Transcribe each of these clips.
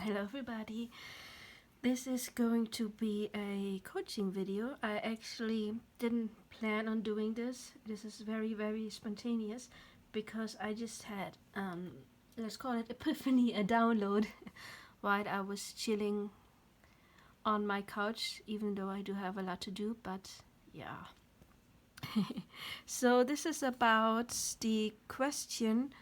Hello everybody. This is going to be a coaching video. I actually didn't plan on doing this. This is very spontaneous because I just had let's call it epiphany, a download while I was chilling on my couch, even though I do have a lot to do, but yeah. So this is about the question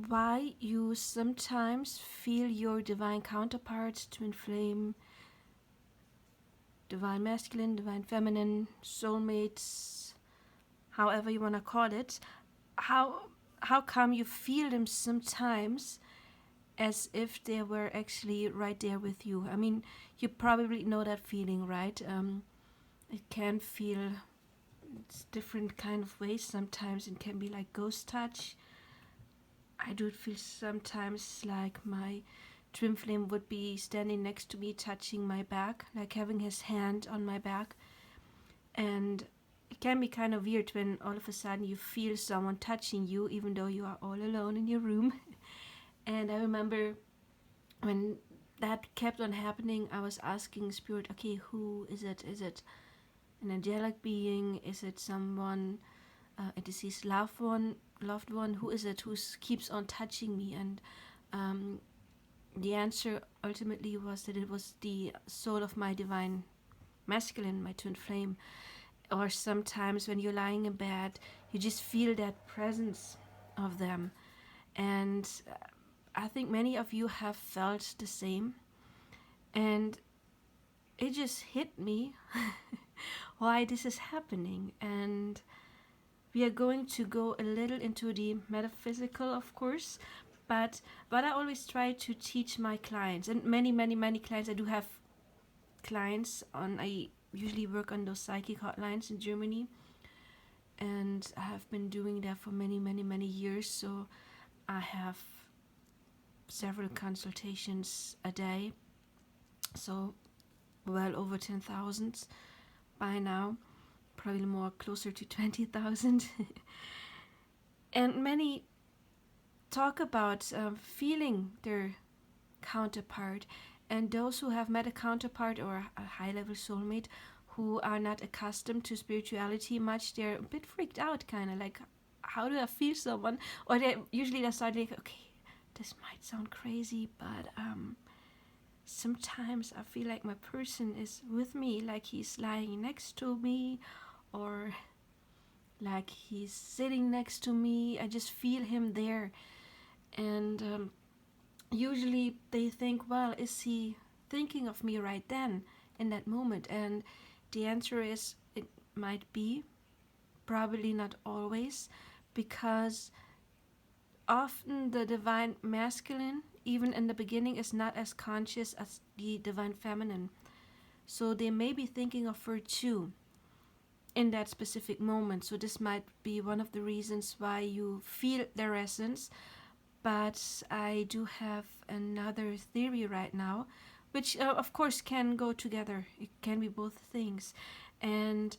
why you sometimes feel your divine counterparts, twin flame, divine masculine, divine feminine, soulmates, however you want to call it. How how come you feel them sometimes as if they were actually right there with you? I mean, you probably know that feeling, right? It can feel different kind of ways. Sometimes it can be like ghost touch. I do feel sometimes like my twin flame would be standing next to me, touching my back, like having his hand on my back. And it can be kind of weird when all of a sudden you feel someone touching you, even though you are all alone in your room. And I remember when that kept on happening, I was asking Spirit, okay, who is it? Is it an angelic being? Is it someone, a deceased loved one? Who is it who keeps on touching me? And the answer ultimately was that it was the soul of my divine masculine, my twin flame. Or sometimes when you're lying in bed, you just feel that presence of them. And I think many of you have felt the same. And it just hit me why this is happening. And we are going to go a little into the metaphysical, of course, but what I always try to teach my clients, and many clients, I do have clients on, I usually work on those psychic hotlines in Germany, and I have been doing that for many years, so I have several consultations a day, so well over 10,000 by now, probably more closer to 20,000. And many talk about feeling their counterpart, and those who have met a counterpart or a high level soulmate who are not accustomed to spirituality much, they're a bit freaked out, kind of like, how do I feel someone? Or they start like, okay, this might sound crazy, but sometimes I feel like my person is with me, like he's lying next to me, or like he's sitting next to me. I just feel him there. And usually they think, well, is he thinking of me right then in that moment? And the answer is it might be, probably not always, because often the divine masculine, even in the beginning, is not as conscious as the divine feminine. So they may be thinking of her too in that specific moment. So this might be one of the reasons why you feel their essence. But I do have another theory right now, which of course can go together. It can be both things. And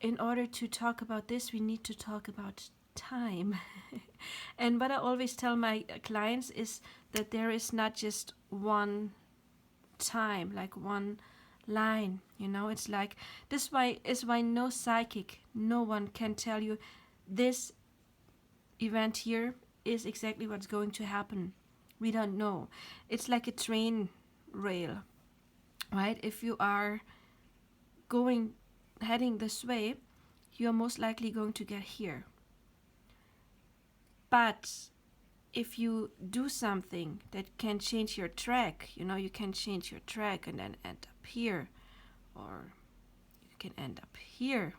in order to talk about this, we need to talk about time. And what I always tell my clients is that there is not just one time, like one line. It's like this is why no psychic, no one can tell you this event here is exactly what's going to happen. We don't know. It's like a train rail, right? If you are heading this way, you are most likely going to get here. But if you do something that can change your track, you can change your track and then end up here, or you can end up here,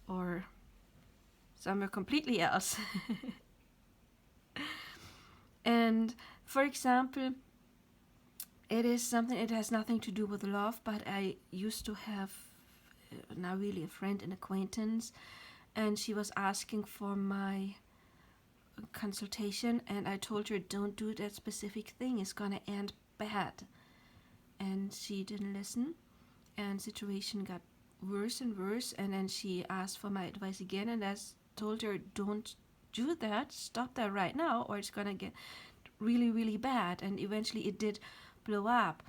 or somewhere completely else. And for example, it is something, it has nothing to do with love, but I used to have now really a friend, an acquaintance, and she was asking for my consultation, and I told her, don't do that specific thing, it's gonna end bad. And she didn't listen, and situation got worse and worse. And then she asked for my advice again, and I told her, don't do that, stop that right now, or it's gonna get really, really bad. And eventually it did blow up.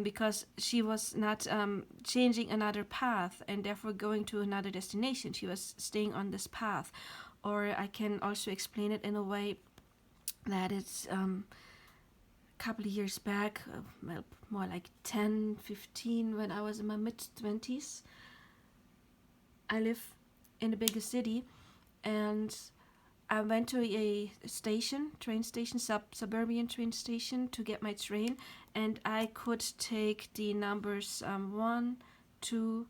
Because she was not changing another path and therefore going to another destination. She was staying on this path. Or I can also explain it in a way that it's a couple of years back, well, more like 10, 15, when I was in my mid-20s. I live in a bigger city, and I went to a station, train station, suburban train station to get my train, and I could take the numbers 1, 2,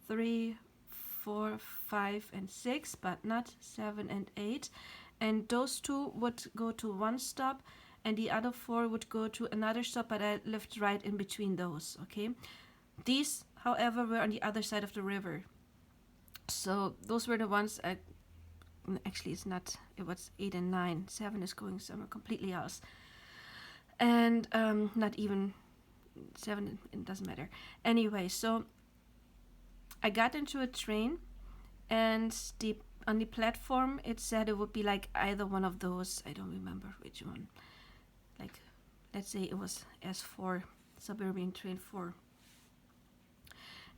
3, 4, 5, and 6, but not 7 and 8. And those two would go to one stop, and the other 4 would go to another stop, but I lived right in between those, okay? These, however, were on the other side of the river. So those were the ones actually it's not, it was 8 and 9. 7 is going somewhere completely else. And not even 7, it doesn't matter. Anyway, so I got into a train, and on the platform it said it would be like either one of those. I don't remember which one. Like, let's say it was S4, suburban train 4.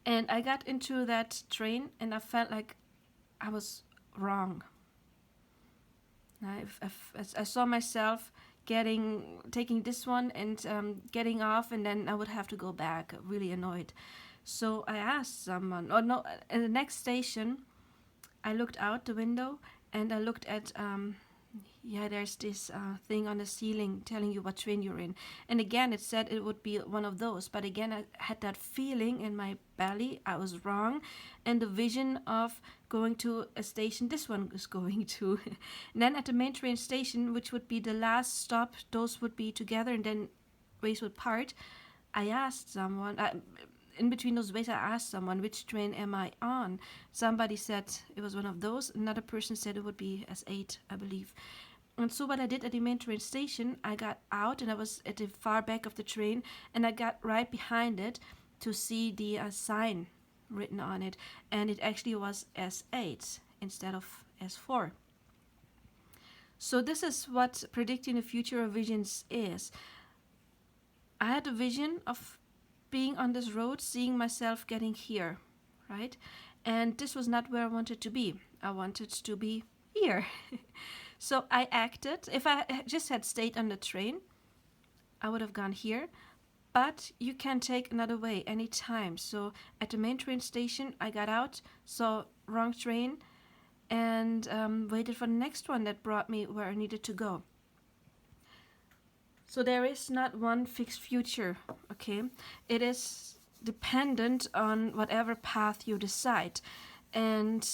And I got into that train, and I felt like I was wrong. I saw myself taking this one and getting off, and then I would have to go back, really annoyed. So I asked someone, or no, at the next station, I looked out the window, and I looked at, there's this thing on the ceiling telling you what train you're in. And again, it said it would be one of those. But again, I had that feeling in my belly, I was wrong. And the vision of going to a station this one is going to. And then at the main train station, which would be the last stop, those would be together and then ways would part. I asked someone, in between those ways, I asked someone, which train am I on? Somebody said it was one of those. Another person said it would be S8, I believe. And so what I did at the main train station, I got out, and I was at the far back of the train, and I got right behind it to see the sign written on it. And it actually was S8 instead of S4. So this is what predicting the future of visions is. I had a vision of being on this road, seeing myself getting here, right? And this was not where I wanted to be. I wanted to be here. So I acted. If I just had stayed on the train, I would have gone here. But you can take another way anytime. So at the main train station, I got out, saw wrong train, and waited for the next one that brought me where I needed to go. So there is not one fixed future, okay? It is dependent on whatever path you decide. And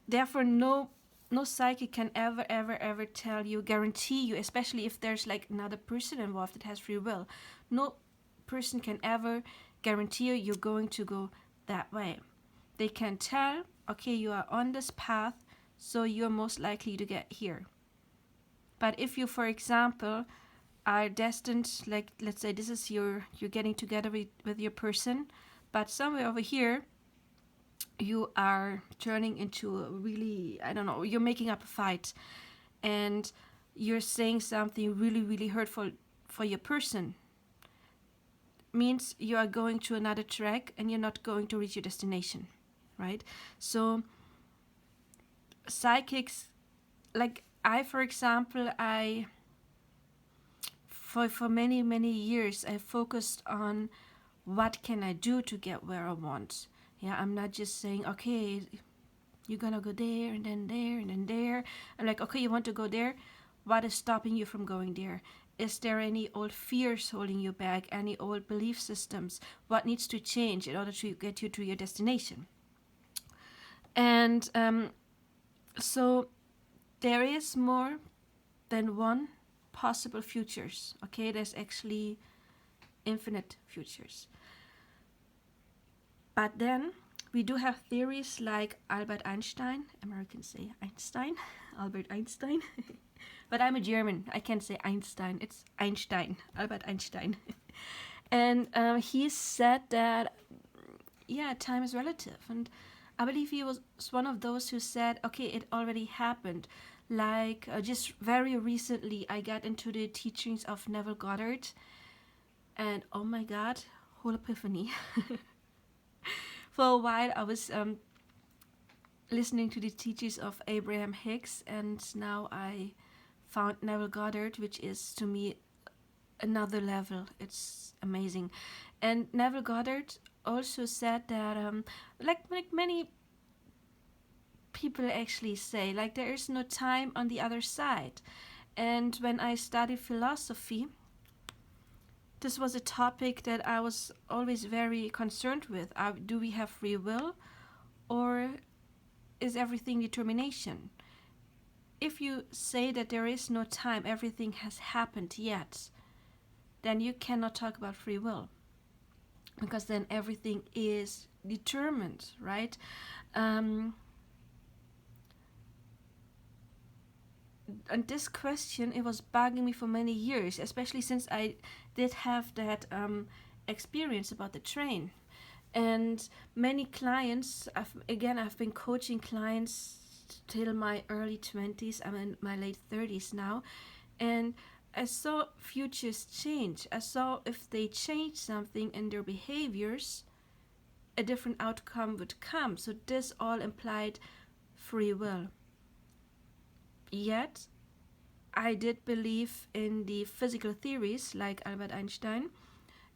therefore, no psychic can ever tell you, guarantee you, especially if there's like another person involved that has free will. No person can ever guarantee you you're going to go that way. They can tell, okay, you are on this path, so you're most likely to get here. But if you, for example, are destined, like, let's say this is you're getting together with your person, but somewhere over here, you are turning into a really, I don't know, you're making up a fight, and you're saying something really, really hurtful for your person, means you are going to another track and you're not going to reach your destination, right? So psychics, like I, for example, for many years, I focused on what can I do to get where I want. Yeah, I'm not just saying, okay, you're gonna go there and then there and then there. I'm like, okay, you want to go there? What is stopping you from going there? Is there any old fears holding you back? Any old belief systems? What needs to change in order to get you to your destination? And so there is more than one possible futures. Okay, there's actually infinite futures. But then we do have theories like Albert Einstein. Americans say Einstein, Albert Einstein. But I'm a German. I can't say Einstein. It's Einstein, Albert Einstein. And he said that, yeah, time is relative. And I believe he was one of those who said, okay, it already happened. Like just very recently, I got into the teachings of Neville Goddard, and oh my god, whole epiphany. For a while, I was listening to the teachings of Abraham Hicks, and now I found Neville Goddard, which is to me another level. It's amazing. And Neville Goddard also said that, like many people actually say, like there is no time on the other side. And when I studied philosophy, this was a topic that I was always very concerned with. Do we have free will, or is everything determination? If you say that there is no time, everything has happened yet, then you cannot talk about free will, because then everything is determined, right? And this question, it was bugging me for many years, especially since I did have that experience about the train. And many clients, I've been coaching clients till my early 20s. I'm in my late 30s now. And I saw futures change. I saw if they change something in their behaviors, a different outcome would come. So this all implied free will. Yet, I did believe in the physical theories like Albert Einstein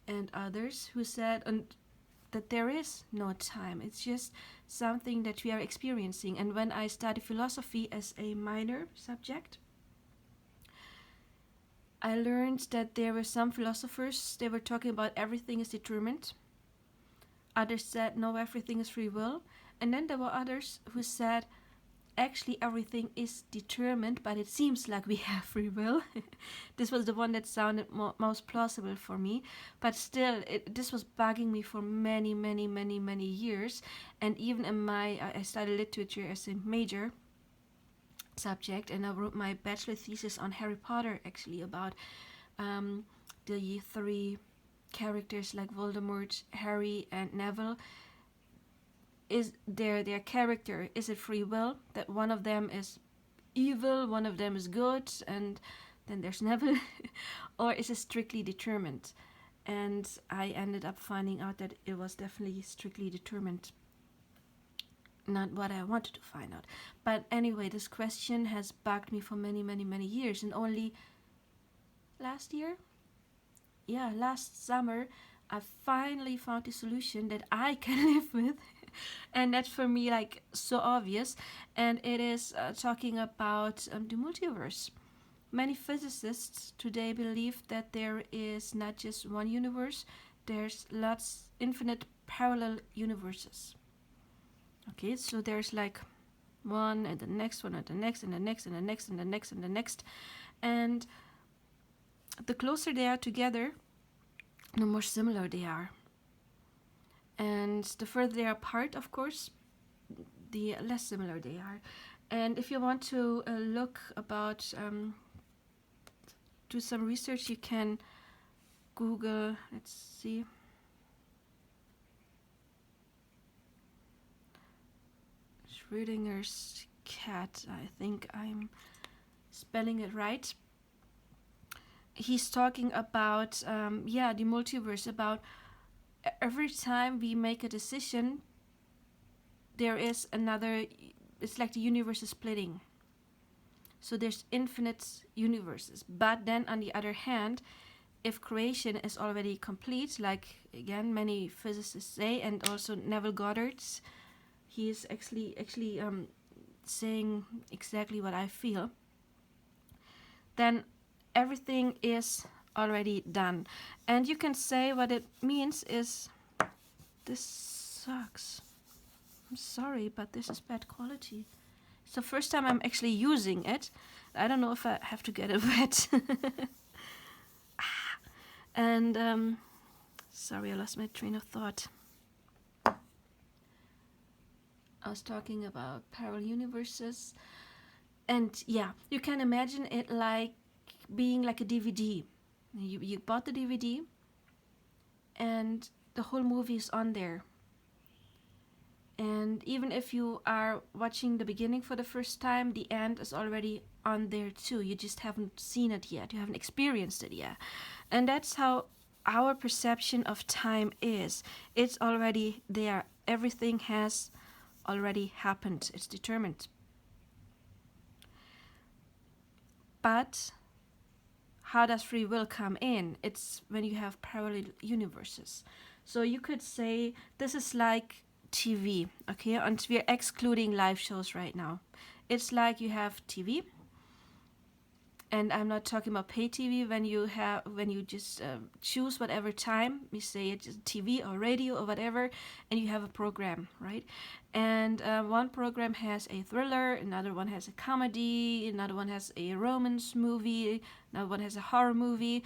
and others who said that there is no time. It's just something that we are experiencing. And when I studied philosophy as a minor subject, I learned that there were some philosophers, they were talking about everything is determined. Others said, no, everything is free will. And then there were others who said, actually everything is determined, but it seems like we have free will. This was the one that sounded most plausible for me, but still this was bugging me for many years. And even in I studied literature as a major subject, and I wrote my bachelor thesis on Harry Potter, actually, about the three characters like Voldemort, Harry, and Neville. Is their character, is it free will that one of them is evil, one of them is good, and then there's Neville? Or is it strictly determined? And I ended up finding out that it was definitely strictly determined. Not what I wanted to find out. But anyway, this question has bugged me for many years, and only last summer, I finally found a solution that I can live with. And that's for me like so obvious, and it is talking about the multiverse. Many physicists today believe that there is not just one universe, there's lots, infinite parallel universes. Okay, so there's like one and the next one and the next and the next and the next and the next and the next, and the closer they are together, the more similar they are. And the further they are apart, of course, the less similar they are. And if you want to look about, do some research, you can Google, let's see, Schrödinger's cat, I think I'm spelling it right. He's talking about, the multiverse, about every time we make a decision, there is another, it's like the universe is splitting. So there's infinite universes. But then on the other hand, if creation is already complete, like again many physicists say, and also Neville Goddard, he is actually saying exactly what I feel, then everything is already done. And you can say what it means is, this sucks. I'm sorry, but this is bad quality. It's the first time I'm actually using it. I don't know if I have to get it wet. And sorry, I lost my train of thought. I was talking about parallel universes. And yeah, you can imagine it like being like a DVD. You bought the DVD, and the whole movie is on there. And even if you are watching the beginning for the first time, the end is already on there too. You just haven't seen it yet, you haven't experienced it yet. And that's how our perception of time is. It's already there, everything has already happened, it's determined. But how does free will come in? It's when you have parallel universes. So you could say this is like TV, okay? And we're excluding live shows right now. It's like you have TV, and I'm not talking about pay TV when you just choose whatever time you say it's TV or radio or whatever, and you have a program, right? And one program has a thriller, another one has a comedy, another one has a romance movie, another one has a horror movie,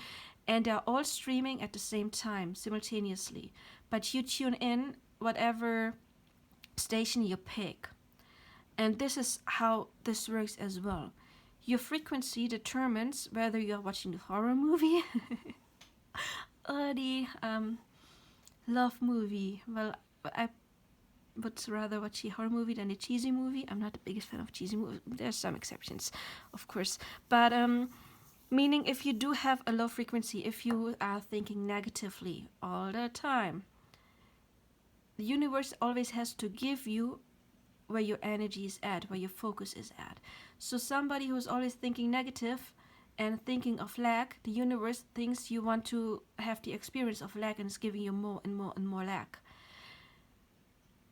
and they're all streaming at the same time simultaneously. But you tune in whatever station you pick, and this is how this works as well. Your frequency determines whether you're watching the horror movie or the love movie. Well, I would rather watch a horror movie than a cheesy movie. I'm not the biggest fan of cheesy movies. There's some exceptions, of course. But meaning if you do have a low frequency, if you are thinking negatively all the time, the universe always has to give you where your energy is at, where your focus is at. So somebody who's always thinking negative and thinking of lack, the universe thinks you want to have the experience of lack and is giving you more and more and more lack.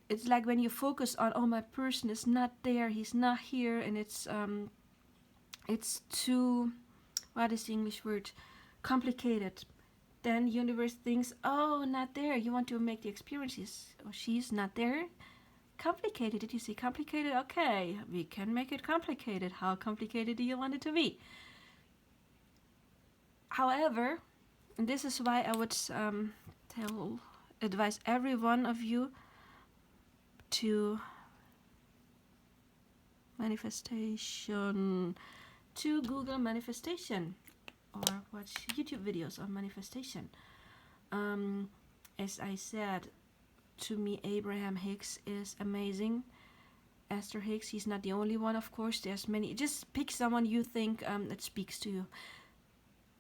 It's like when you focus on, oh, my person is not there, he's not here, and it's too, what is the English word, complicated. Then universe thinks, oh, not there, you want to make the experiences, or she's not there. Complicated. Did you say complicated? Okay, we can make it complicated. How complicated do you want it to be? However, and this is why I would advise every one of you to manifestation, to Google manifestation or watch YouTube videos on manifestation. As I said, to me, Abraham Hicks is amazing. Esther Hicks, he's not the only one, of course. There's many. Just pick someone you think that speaks to you.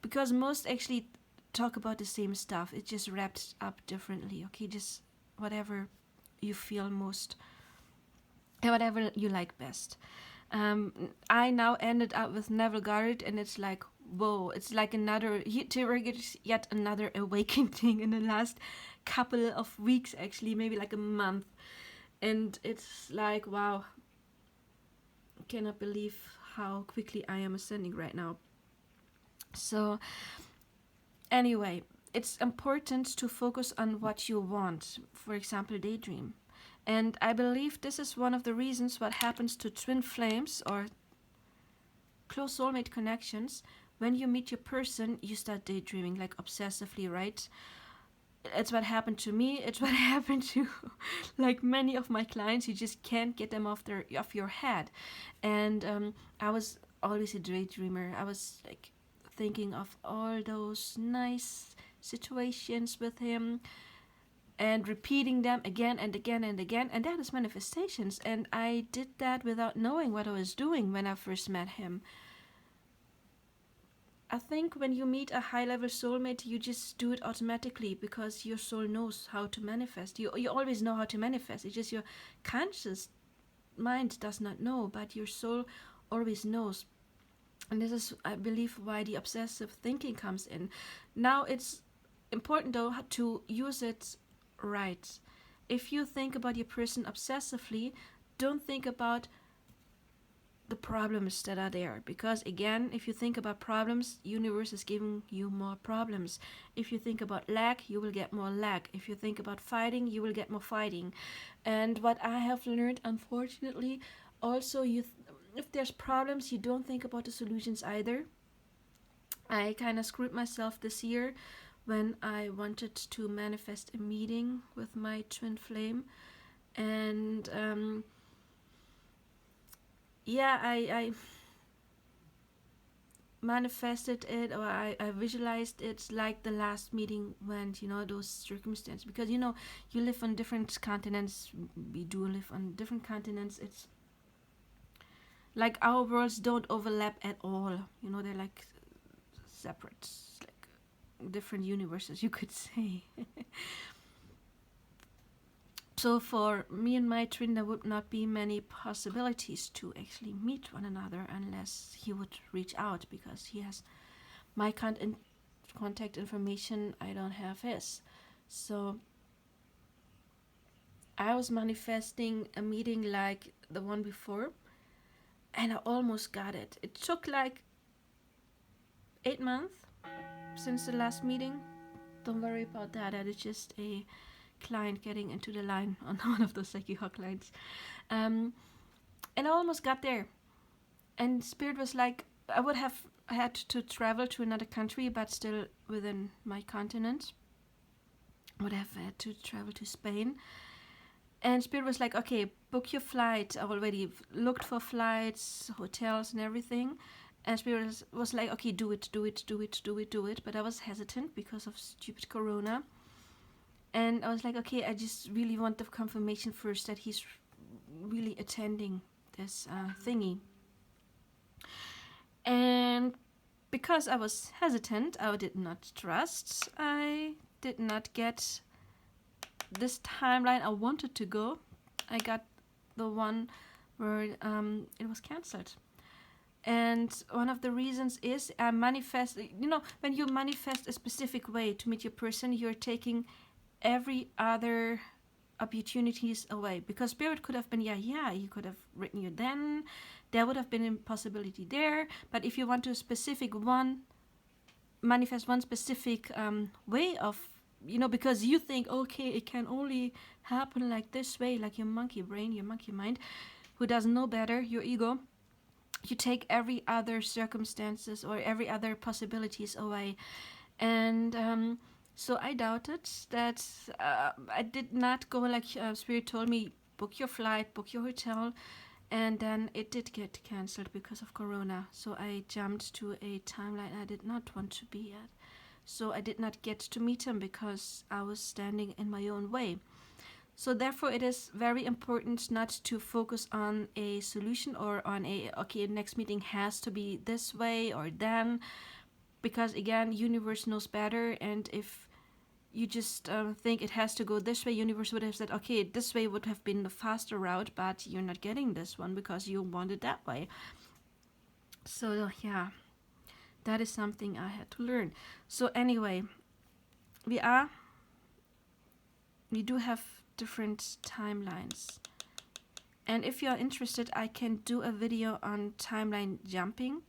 Because most actually talk about the same stuff. It's just wrapped up differently, okay? Just whatever you feel most, and whatever you like best. I now ended up with Neville Goddard, and it's like, whoa, it's like another, yet another awakening in the last couple of weeks, actually, maybe like a month. And it's like, wow, I cannot believe how quickly I am ascending right now. So anyway, it's important to focus on what you want. For example, daydream. And I believe this is one of the reasons what happens to twin flames or close soulmate connections. When you meet your person, you start daydreaming, like obsessively, right? It's what happened to me. It's what happened to like many of my clients. You just can't get them off your head. And I was always a daydreamer. I was like thinking of all those nice situations with him and repeating them again and again and again. And that is manifestations. And I did that without knowing what I was doing when I first met him. I think when you meet a high-level soulmate, you just do it automatically because your soul knows how to manifest. You always know how to manifest. It's just your conscious mind does not know, but your soul always knows. And this is, I believe, why the obsessive thinking comes in. Now, it's important, though, to use it right. If you think about your person obsessively, don't think about the problems that are there, because again, if you think about problems, universe is giving you more problems. If you think about lack, you will get more lack. If you think about fighting, you will get more fighting. And what I have learned, unfortunately, also if there's problems, you don't think about the solutions either. I kind of screwed myself this year when I wanted to manifest a meeting with my twin flame, and I manifested it, or I visualized it like the last meeting went, those circumstances. Because, you live on different continents. We do live on different continents. It's like our worlds don't overlap at all. They're like separate, like different universes, you could say. So for me and my twin, there would not be many possibilities to actually meet one another unless he would reach out, because he has my contact information. I don't have his. So I was manifesting a meeting like the one before, and I almost got it. It took like 8 months since the last meeting. Don't worry about that. That is just a client getting into the line on one of those Psyche hotlines. And I almost got there. And Spirit was like, I would have had to travel to another country, but still within my continent. I would have had to travel to Spain. And Spirit was like, okay, book your flight. I already looked for flights, hotels, and everything. And Spirit was like, okay, do it. But I was hesitant because of stupid Corona. And I was like, okay, I just really want the confirmation first that he's really attending this thingy. And because I was hesitant, I did not trust. I did not get this timeline I wanted to go. I got the one where it was cancelled. And one of the reasons is I manifest, when you manifest a specific way to meet your person, you're taking every other opportunities away, because Spirit could have been he could have written you then, there would have been a possibility there. But if you want to manifest one specific way of, because you think, okay, it can only happen like this way, like your monkey brain, your monkey mind, who doesn't know better, your ego, you take every other circumstances or every other possibilities away. And so I doubted that. I did not go like Spirit told me, book your flight, book your hotel, and then it did get cancelled because of Corona. So I jumped to a timeline I did not want to be at. So I did not get to meet him because I was standing in my own way. So therefore it is very important not to focus on a solution or on next meeting has to be this way or then, because again, universe knows better. And if you just think it has to go this way, universe would have said, okay, this way would have been the faster route, but you're not getting this one because you want it that way. So yeah, that is something I had to learn. So anyway, we do have different timelines. And if you're interested, I can do a video on timeline jumping.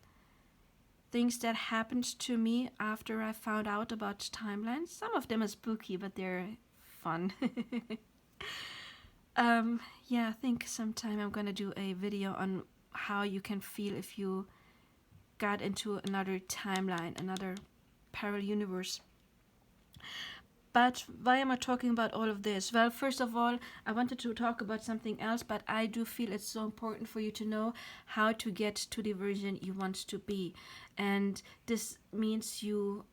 Things that happened to me after I found out about timelines. Some of them are spooky, but they're fun. I think sometime I'm gonna do a video on how you can feel if you got into another timeline, another parallel universe. But why am I talking about all of this? Well, first of all, I wanted to talk about something else, but I do feel it's so important for you to know how to get to the version you want to be. And this means you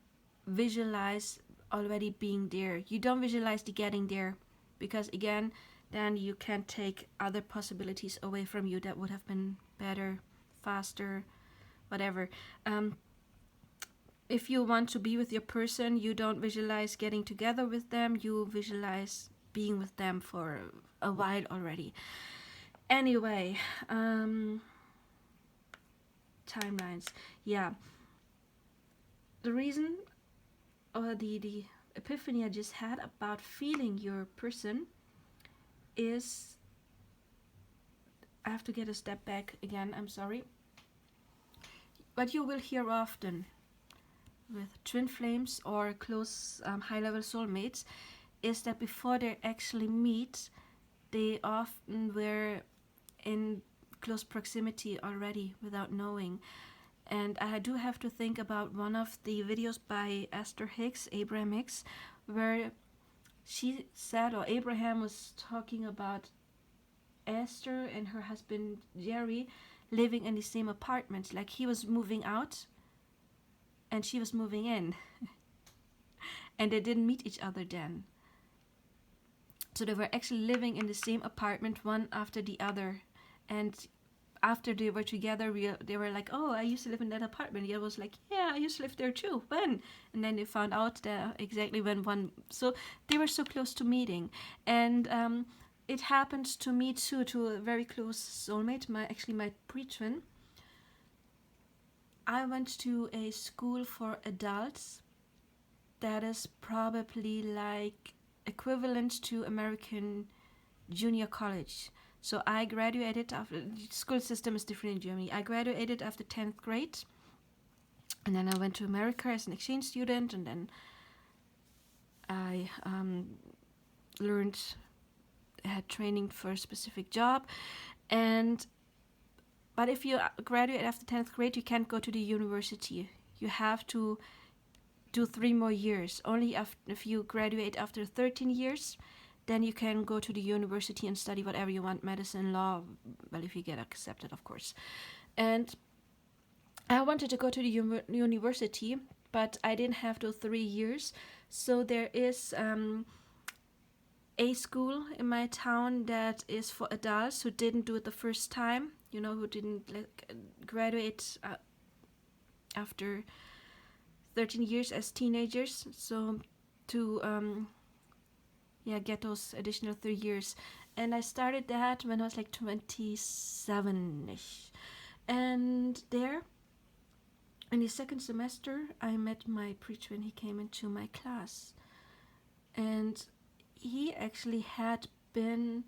visualize already being there. You don't visualize the getting there, because again, then you can take other possibilities away from you that would have been better, faster, whatever. If you want to be with your person, you don't visualize getting together with them, you visualize being with them for a while already. Anyway, timelines. Yeah. The reason, or the epiphany I just had about feeling your person is, I have to get a step back again, I'm sorry. What you will hear often with twin flames or close high-level soulmates is that before they actually meet, they often were in close proximity already without knowing. And I do have to think about one of the videos by Esther Hicks, Abraham Hicks, where she said, or Abraham was talking about Esther and her husband Jerry living in the same apartment. Like he was moving out and she was moving in. And they didn't meet each other then. So they were actually living in the same apartment, one after the other. And after they were together, they were like, oh, I used to live in that apartment. The other was like, yeah, I used to live there too. When? And then they found out that exactly when one. So they were so close to meeting. And it happened to me too, to a very close soulmate, my pre-twin. I went to a school for adults that is probably like equivalent to American junior college. So I graduated after, the school system is different in Germany. I graduated after 10th grade, and then I went to America as an exchange student, and then I had training for a specific job. But if you graduate after 10th grade, you can't go to the university. You have to do 3 more years. Only if you graduate after 13 years, then you can go to the university and study whatever you want, medicine, law, well, if you get accepted, of course. And I wanted to go to the university, but I didn't have those 3 years. So there is a school in my town that is for adults who didn't do it the first time, who didn't graduate after 13 years as teenagers. So to get those additional 3 years. And I started that when I was like 27-ish. And there, in the second semester, I met my pre-twin. He came into my class. And he actually had been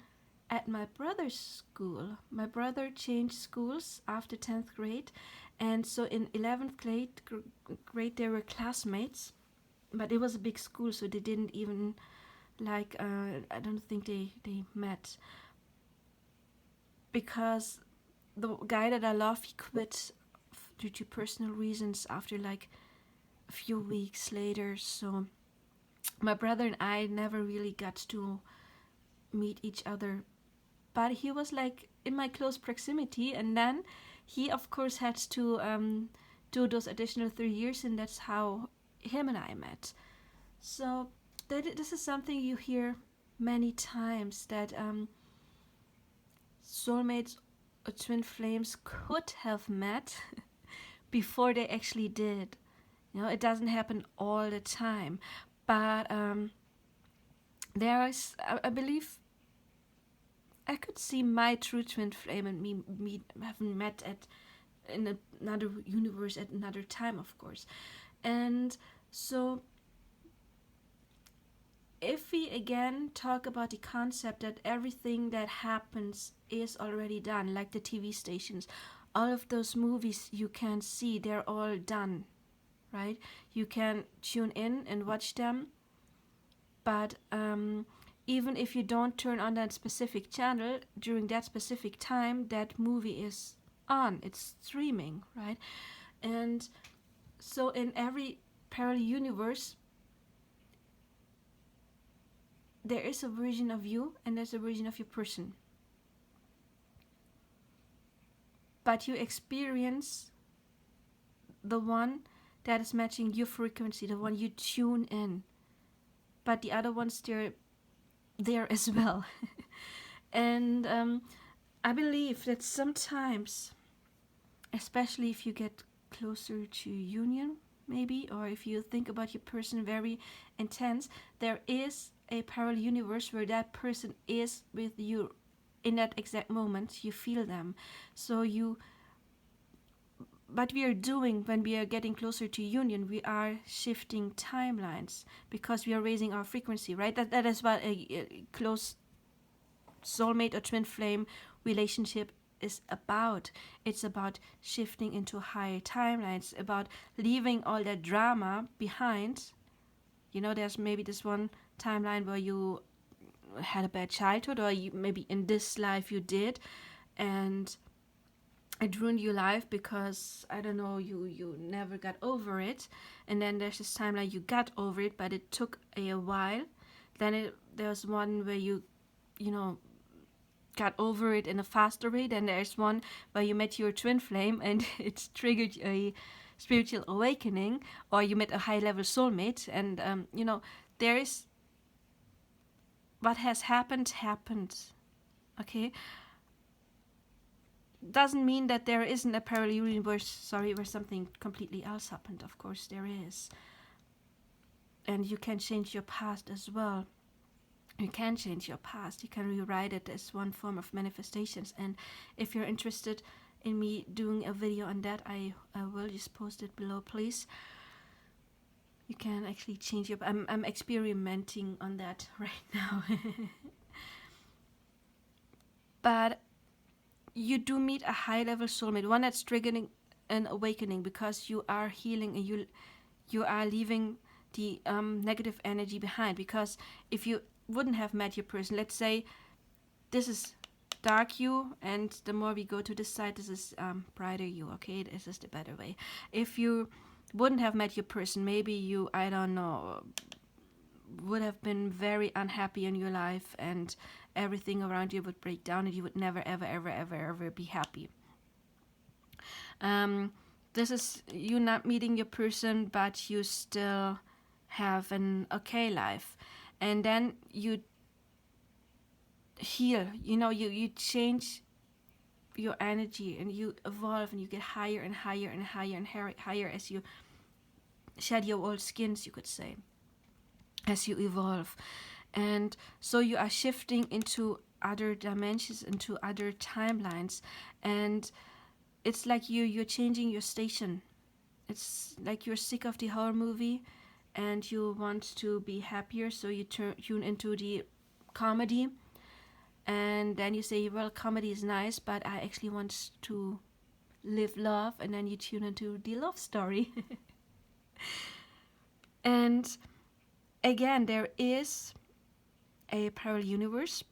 at my brother's school. My brother changed schools after 10th grade. And so in 11th grade they were classmates. But it was a big school, so they didn't even... I don't think they met, because the guy that I love, he quit due to personal reasons after like a few weeks later. So my brother and I never really got to meet each other, but he was like in my close proximity, and then he of course had to do those additional 3 years, and that's how him and I met. So this is something you hear many times, that soulmates or twin flames could have met before they actually did. It doesn't happen all the time, but there is, I believe, I could see my true twin flame and me having met in another universe at another time, of course. And so if we again talk about the concept that everything that happens is already done, like the TV stations, all of those movies you can see, they're all done, right? You can tune in and watch them, but even if you don't turn on that specific channel during that specific time, that movie is on, it's streaming, right? And so in every parallel universe, there is a version of you and there's a version of your person. But you experience the one that is matching your frequency, the one you tune in. But the other ones, they're there as well. And I believe that sometimes, especially if you get closer to union, maybe, or if you think about your person very intense, there is a parallel universe where that person is with you in that exact moment. You feel them. What we are doing when we are getting closer to union, we are shifting timelines because we are raising our frequency, right? That is what a close soulmate or twin flame relationship is about. It's about shifting into higher timelines, about leaving all that drama behind. There's maybe this one timeline where you had a bad childhood, or maybe in this life you did, and it ruined your life because, I don't know, you never got over it. And then there's this timeline you got over it, but it took a while. Then there's one where you got over it in a faster way. Then there's one where you met your twin flame and it triggered a spiritual awakening, or you met a high level soulmate, and there is what has happened. Okay, doesn't mean that there isn't a parallel universe, where something completely else happened. Of course there is. And you can change your past as well. You can change your past. You can rewrite it as one form of manifestations. And if you're interested in me doing a video on that, I will just post it below, please. You can actually change your... I'm experimenting on that right now. But you do meet a high-level soulmate, one that's triggering an awakening, because you are healing and you are leaving the negative energy behind. Because if you wouldn't have met your person, let's say this is dark you, and the more we go to this side, this is brighter you. Okay, this is the better way. If you wouldn't have met your person, maybe you, I don't know, would have been very unhappy in your life, and everything around you would break down, and you would never ever be happy. This is you not meeting your person, but you still have an okay life. And then you heal, you change your energy, and you evolve, and you get higher and higher and higher and higher as you shed your old skins, you could say, as you evolve. And so you are shifting into other dimensions, into other timelines, and it's like you're changing your station. It's like you're sick of the horror movie and you want to be happier, so you tune into the comedy, and then you say, well, comedy is nice, but I actually want to live love, and then you tune into the love story. And again, there is a parallel universe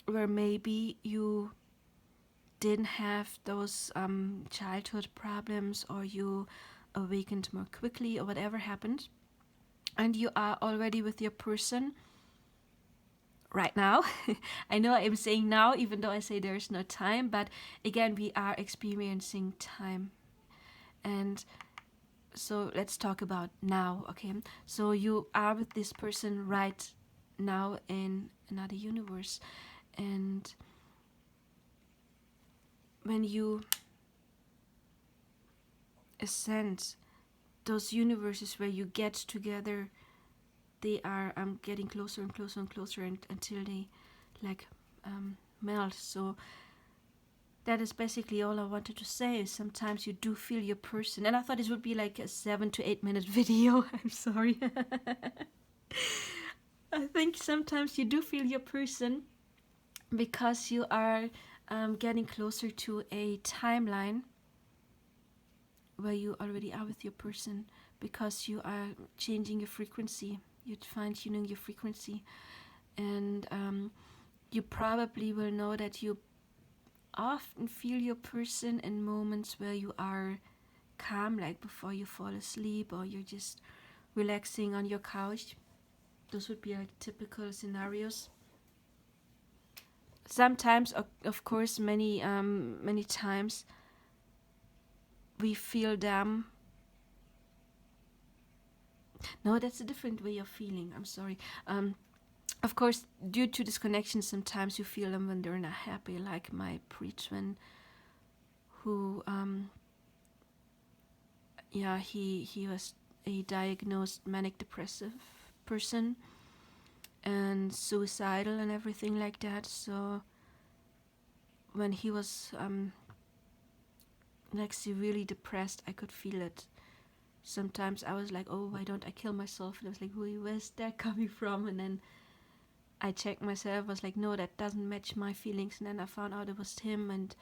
where maybe you didn't have those childhood problems, or you awakened more quickly, or whatever happened, and you are already with your person right now. I know I'm saying now, even though I say there's no time, but again, we are experiencing time. And so let's talk about now, okay? So you are with this person right now in another universe, and when you ascend those universes where you get together, they are getting closer and closer and closer, until they like melt. So that is basically all I wanted to say. Sometimes you do feel your person, and I thought this would be like a 7 to 8 minute video. I'm sorry. I think sometimes you do feel your person, because you are getting closer to a timeline where you already are with your person, because you are changing your frequency. You're fine-tuning your frequency, and you probably will know that you often feel your person in moments where you are calm, like before you fall asleep, or you're just relaxing on your couch. Those would be like typical scenarios. Sometimes, of course, many times we feel them. No, that's a different way of feeling. I'm sorry. Of course, due to this connection, sometimes you feel them when they're not happy, like my pre-twin, who, he was a diagnosed manic depressive person, and suicidal and everything like that. So when he was like severely depressed, I could feel it. Sometimes I was like, oh, why don't I kill myself? And I was like, where's that coming from? And then I checked myself, I was like, no, that doesn't match my feelings. And then I found out it was him, and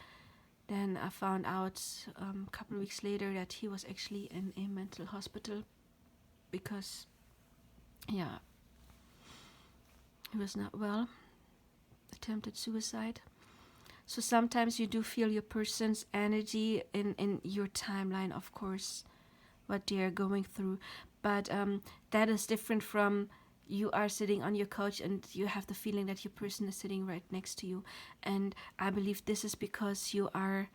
then I found out a couple of weeks later that he was actually in a mental hospital, because he was not well, attempted suicide. So sometimes you do feel your person's energy in your timeline, of course, what they are going through. But that is different from you are sitting on your couch and you have the feeling that your person is sitting right next to you. And I believe this is because you are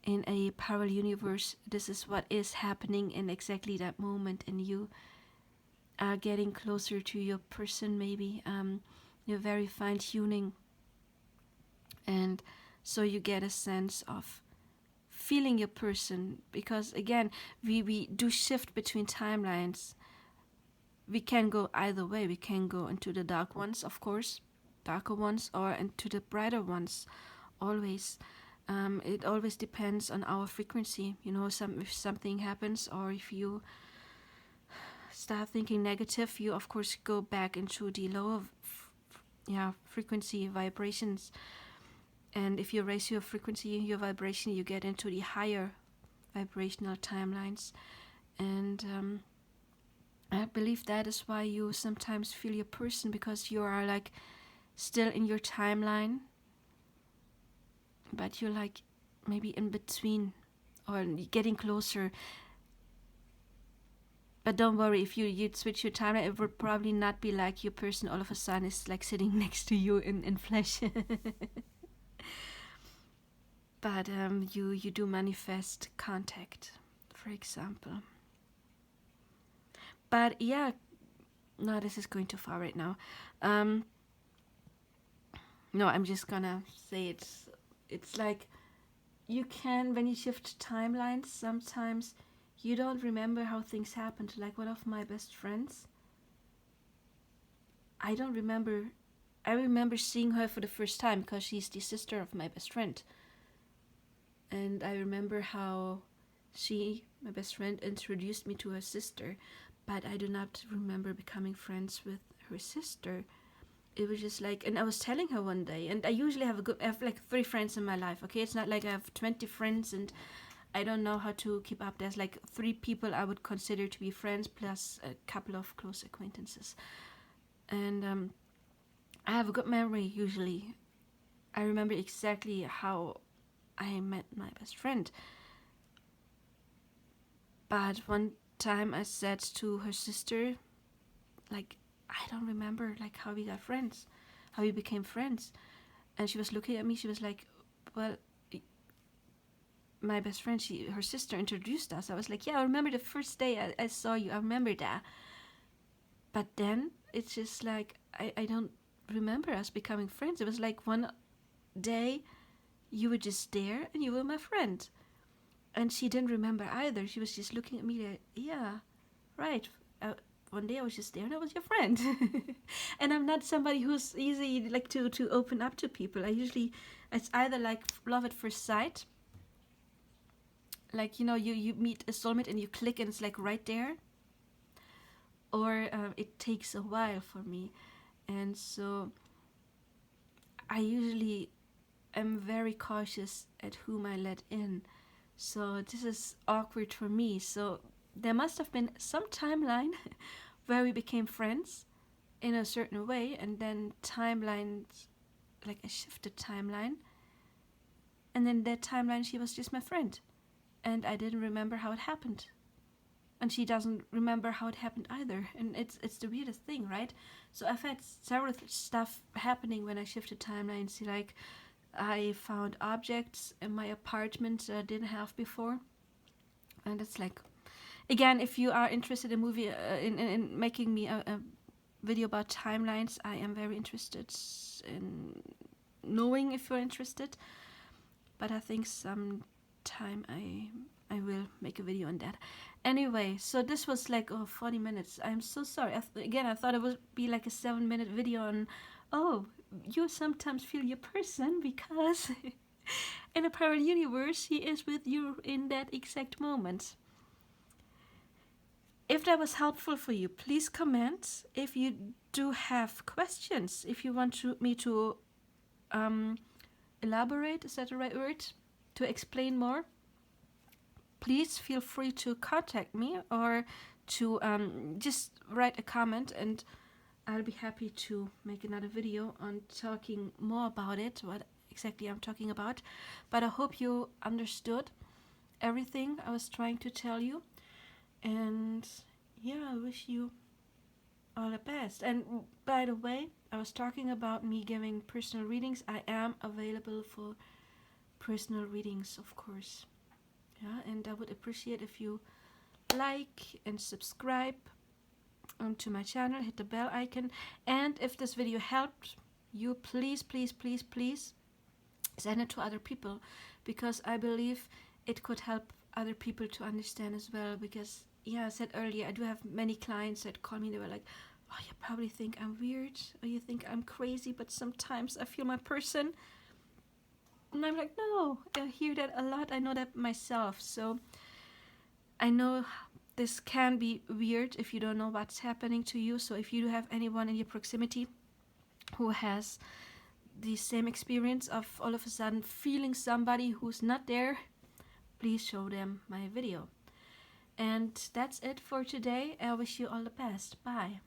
in a parallel universe, this is what is happening in exactly that moment, and you are getting closer to your person. Maybe you're very fine tuning, and so you get a sense of feeling your person, because again, we do shift between timelines. We can go either way. We can go into the dark ones, of course, darker ones, or into the brighter ones, always. It always depends on our frequency. If something happens, or if you start thinking negative, you of course go back into the lower frequency vibrations. And if you raise your frequency, your vibration, you get into the higher vibrational timelines. And I believe that is why you sometimes feel your person, because you are like still in your timeline, but you're like maybe in between or getting closer. But don't worry, if you'd switch your timeline, it would probably not be like your person all of a sudden is like sitting next to you in flesh. But you do manifest contact, for example. But yeah, no, this is going too far right now. No, I'm just gonna say it's like you can, when you shift timelines, sometimes you don't remember how things happened. Like one of my best friends, I remember seeing her for the first time because she's the sister of my best friend. And I remember how my best friend, introduced me to her sister, but I do not remember becoming friends with her sister. It was just like, and I was telling her one day, and I usually have like 3 friends in my life, okay? It's not like I have 20 friends and I don't know how to keep up. There's like 3 people I would consider to be friends, plus a couple of close acquaintances. And I have a good memory usually. I remember exactly how I met my best friend. But one time I said to her sister, like, I don't remember like how we got friends, how we became friends. And she was looking at me, she was like, well, my best friend, her sister introduced us. I was like, yeah, I remember the first day I saw you, I remember that. But then it's just like, I don't remember us becoming friends. It was like one day you were just there and you were my friend. And she didn't remember either. She was just looking at me like, yeah, right. One day I was just there and I was your friend. And I'm not somebody who's easy like to open up to people. It's either like love at first sight. Like, you meet a soulmate and you click and it's like right there. Or it takes a while for me. And so I usually am very cautious at whom I let in. So this is awkward for me. So there must have been some timeline where we became friends in a certain way, and then timelines, like a shifted timeline. And then that timeline, she was just my friend. And I didn't remember how it happened. And she doesn't remember how it happened either. And it's the weirdest thing, right? So I've had several stuff happening when I shifted timelines. Like, I found objects in my apartment that I didn't have before. And it's like, again, if you are interested in in making me a video about timelines, I am very interested in knowing if you're interested. But I think sometime I will make a video on that. Anyway, so this was like 40 minutes. I'm so sorry. I thought it would be like a 7-minute video on, you sometimes feel your person because in a parallel universe he is with you in that exact moment. If that was helpful for you, please comment. If you do have questions, if you want me to elaborate, is that the right word? To explain more, please feel free to contact me or to just write a comment, and I'll be happy to make another video on talking more about it, what exactly I'm talking about. But I hope you understood everything I was trying to tell you. And yeah, I wish you all the best. And by the way, I was talking about me giving personal readings. I am available for personal readings, of course. Yeah, and I would appreciate if you like and subscribe to my channel, hit the bell icon, and if this video helped you, please, please, please, please send it to other people, because I believe it could help other people to understand as well. Because yeah, I said earlier, I do have many clients that call me, they were like, oh, you probably think I'm weird, or you think I'm crazy, but sometimes I feel my person. And I'm like, no, I hear that a lot, I know that myself. So I know this can be weird if you don't know what's happening to you. So if you do have anyone in your proximity who has the same experience of all of a sudden feeling somebody who's not there, please show them my video. And that's it for today. I wish you all the best. Bye.